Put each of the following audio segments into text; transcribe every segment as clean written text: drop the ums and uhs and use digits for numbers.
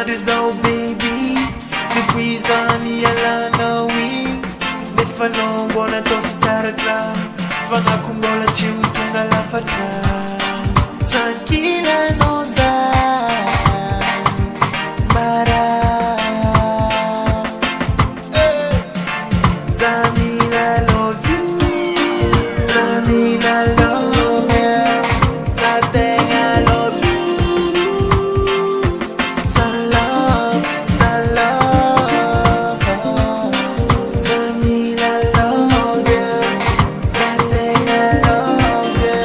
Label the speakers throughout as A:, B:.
A: zao baby Nipuizani yalana wi Nefano mbona tofitaratra Fanaku mbola chi utunga lafatra Tranquila noza Bara Zamina love you Zamina love you Zatenga love you Zalove Zamina love you Zatenga love you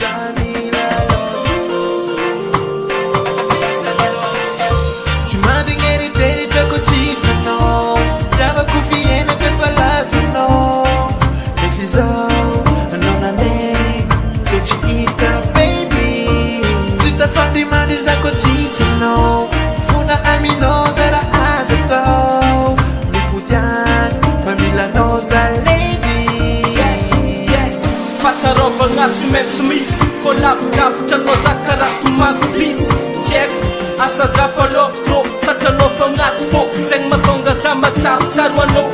A: Zamina love you Timandingeri deri doko chisano Java kufiena no, if it's all, non ane, kochi ita baby. Chita fandi madi zako chisano, funa amino zara azato. Likudian, famila noza lady.
B: Yes, fatarova ngati metsumisi, kolavlavitra noza karatu magvis. Check, asa zafa loftro, sacha lofa ngati fo, zeng matonga zama tsaro ano.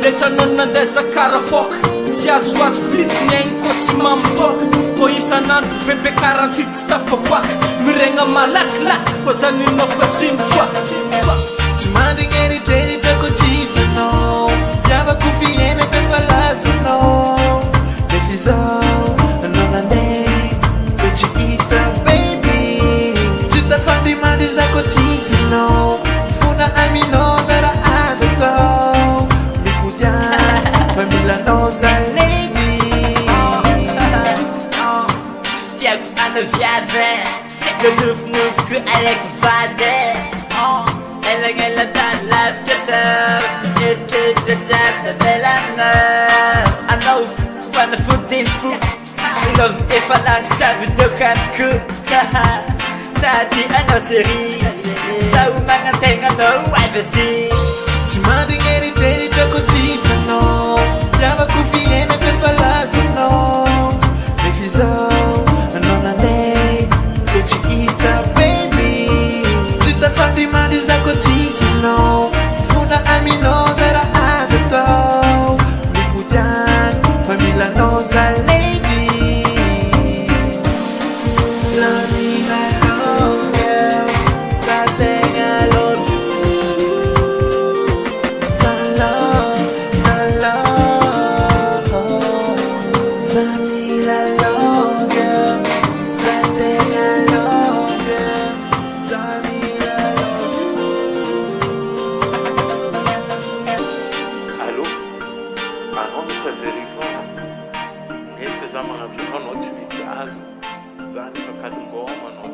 B: Letra nanandeza karafoka Tsy azo azo plitsy nyaigny ko tsy mamboaka Ko isanandro bebe 48 tsy tafaboaka Miregna malakilaky fa zaninao fa tsy mitsoaka
A: Tsy mandrigny eritreritry ko tsisano Diavako fiaina ka fa lazanao Rehefa izao anao nandeha ko tsy hita baby Tsy tafandry mandry za ko tsisanao Fona aminao zara azo atao Famila noza lady
C: Tiago anda viaja Le novo que ela que fada Ela tá lá tata Ela I know Fana fudin fu Love e fala chave do canco Tati a nossa série Sa umanga tenga no everything
A: Timanding eritreritry ko tsisano Diavako fiaina ka fa lazanao Rehefa izao anao nandeha ko tsy hita baby Tsy tafandry mandry za ko tsisanao Fona aminao zara azo atao Likudian, famila noza lady Zamina love you Zatenga love Zamila love you Zatenga love you Zamila
D: Allô? Anao messagerie foana mety za magnatsoka anao tsy migazo za nefa kalim-bôma anao